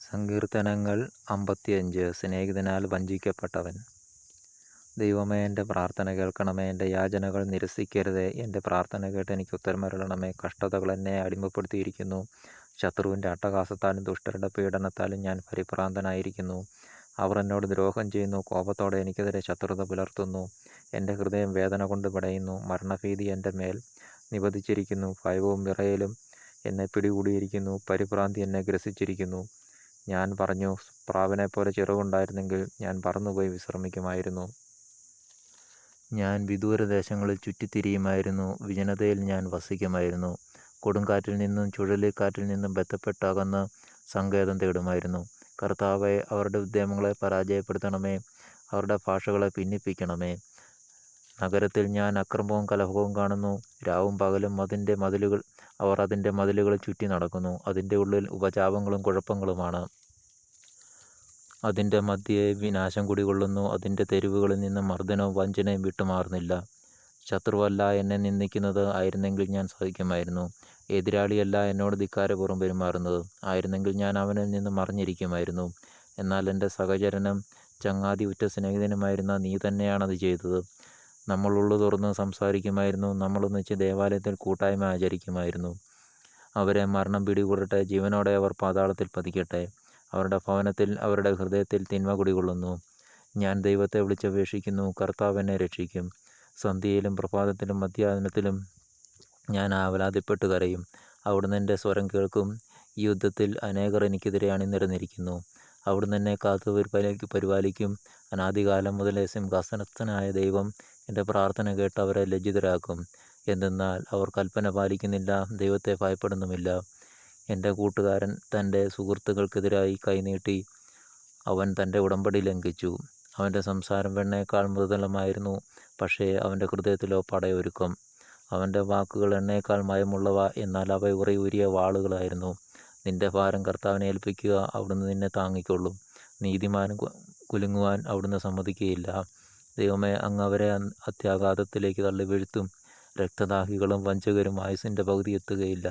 സങ്കീർത്തനങ്ങൾ 55. സ്നേഹിതനാൽ വഞ്ചിക്കപ്പെട്ടവൻ. ദൈവമേ, എൻ്റെ പ്രാർത്ഥന കേൾക്കണമേ. എൻ്റെ യാചനകൾ നിരസിക്കരുതേ. എൻ്റെ പ്രാർത്ഥന കേട്ട് എനിക്ക് ഉത്തരമരുളണമേ. കഷ്ടതകൾ എന്നെ അടിമപ്പെടുത്തിയിരിക്കുന്നു. ശത്രുവിൻ്റെ അട്ടഹാസത്താലും ദുഷ്ടരുടെ പീഡനത്താലും ഞാൻ പരിഭ്രാന്തനായിരിക്കുന്നു. അവർ എന്നോട് ദ്രോഹം ചെയ്യുന്നു. കോപത്തോടെ എനിക്കെതിരെ ശത്രുത പുലർത്തുന്നു. എൻ്റെ ഹൃദയം വേദന കൊണ്ട് പിടയുന്നു. മരണഭീതി എൻ്റെ മേൽ നിപതിച്ചിരിക്കുന്നു. ഭയവും വിറയലും എന്നെ പിടികൂടിയിരിക്കുന്നു. പരിഭ്രാന്തി എന്നെ ഗ്രസിച്ചിരിക്കുന്നു. ഞാൻ പറഞ്ഞു, പ്രാവിനെപ്പോലെ ചിറകുണ്ടായിരുന്നെങ്കിൽ ഞാൻ പറന്നുപോയി വിശ്രമിക്കുമായിരുന്നു. ഞാൻ വിദൂരദേശങ്ങളിൽ ചുറ്റിത്തിരിയുമായിരുന്നു. വിജനതയിൽ ഞാൻ വസിക്കുമായിരുന്നു. കൊടുങ്കാറ്റിൽ നിന്നും ചുഴലിക്കാറ്റിൽ നിന്നും ബന്ധപ്പെട്ടകന്ന് സങ്കേതം തേടുമായിരുന്നു. കർത്താവേ, അവരുടെ ഉദ്യമങ്ങളെ പരാജയപ്പെടുത്തണമേ. അവരുടെ ഭാഷകളെ ഭിന്നിപ്പിക്കണമേ. നഗരത്തിൽ ഞാൻ അക്രമവും കലഹവും കാണുന്നു. രാവും പകലും അവർ അതിൻ്റെ മതിലുകൾ ചുറ്റി നടക്കുന്നു. അതിൻ്റെ ഉള്ളിൽ ഉപജാപങ്ങളും കുഴപ്പങ്ങളുമാണ്. അതിൻ്റെ മധ്യേ വിനാശം കുടികൊള്ളുന്നു. അതിൻ്റെ തെരുവുകളിൽ നിന്ന് മർദ്ദനവും വഞ്ചനയും വിട്ടുമാറുന്നില്ല. ശത്രുവല്ല എന്നെ നിന്ദിക്കുന്നത് ആയിരുന്നെങ്കിൽ ഞാൻ സഹിക്കുമായിരുന്നു. എതിരാളിയല്ല എന്നോട് ധിക്കാരപൂർവ്വം പെരുമാറുന്നത് ആയിരുന്നെങ്കിൽ ഞാൻ അവനിൽ നിന്ന് മറിഞ്ഞിരിക്കുമായിരുന്നു. എന്നാൽ എൻ്റെ സഹചരനും ചങ്ങാതി ഉറ്റ സ്നേഹിതനുമായിരുന്ന നീ തന്നെയാണത് ചെയ്തത്. നമ്മൾ ഉള്ളു തുറന്ന് സംസാരിക്കുമായിരുന്നു. നമ്മളൊന്നിച്ച് ദേവാലയത്തിൽ കൂട്ടായ്മ ആചരിക്കുമായിരുന്നു. അവരെ മരണം പിടികൂടട്ടെ. ജീവനോടെ അവർ പാതാളത്തിൽ പതിക്കട്ടെ. അവരുടെ ഭവനത്തിൽ, അവരുടെ ഹൃദയത്തിൽ തിന്മ കുടികൊള്ളുന്നു. ഞാൻ ദൈവത്തെ വിളിച്ചപേക്ഷിക്കുന്നു. കർത്താവ് എന്നെ രക്ഷിക്കും. സന്ധ്യയിലും പ്രഭാതത്തിലും മധ്യാഹ്നത്തിലും ഞാൻ ആവലാതിപ്പെട്ട് കരയും. അവിടുന്ന് എൻ്റെ സ്വരം കേൾക്കും. ഈ യുദ്ധത്തിൽ അനേകർ എനിക്കെതിരെ അണിനിരന്നിരിക്കുന്നു. അവിടുന്ന് എന്നെ കാത്തു പരിപാലിക്കും. അനാദികാലം മുതലേ സിംഹാസനസ്ഥനായ ദൈവം എൻ്റെ പ്രാർത്ഥന കേട്ട് അവരെ ലജ്ജിതരാക്കും. എന്തെന്നാൽ അവർ കൽപ്പന പാലിക്കുന്നില്ല, ദൈവത്തെ ഭയപ്പെടുന്നുമില്ല. എൻ്റെ കൂട്ടുകാരൻ തൻ്റെ സുഹൃത്തുക്കൾക്കെതിരായി കൈനീട്ടി. അവൻ തൻ്റെ ഉടമ്പടി ലംഘിച്ചു. അവൻ്റെ സംസാരം വെണ്ണയേക്കാൾ മൃദുലമായിരുന്നു, പക്ഷേ അവൻ്റെ ഹൃദയത്തിലോ പടയൊരുക്കം. അവൻ്റെ വാക്കുകൾ എണ്ണയേക്കാൾ മയമുള്ളവ, എന്നാൽ അവ ഉറയൂരിയ വാളുകളായിരുന്നു. നിന്റെ ഭാരം കർത്താവിനെ ഏൽപ്പിക്കുക, അവിടുന്ന് നിന്നെ താങ്ങിക്കൊള്ളും. നീതിമാൻ കുലുങ്ങുവാൻ അവിടുന്ന് സമ്മതിക്കുകയില്ല. ദൈവമേ, അങ്ങ് അവരെ അത്യാഘാതത്തിലേക്ക് തള്ളി വീഴ്ത്തും. രക്തദാഹികളും വഞ്ചകരും ആയുസ്സിൻ്റെ പകുതി എത്തുകയില്ല.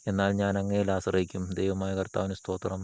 എന്നാൽ ഞാൻ അങ്ങയിൽ ആശ്രയിക്കും. ദൈവമായ കർത്താവിന് സ്തോത്രം.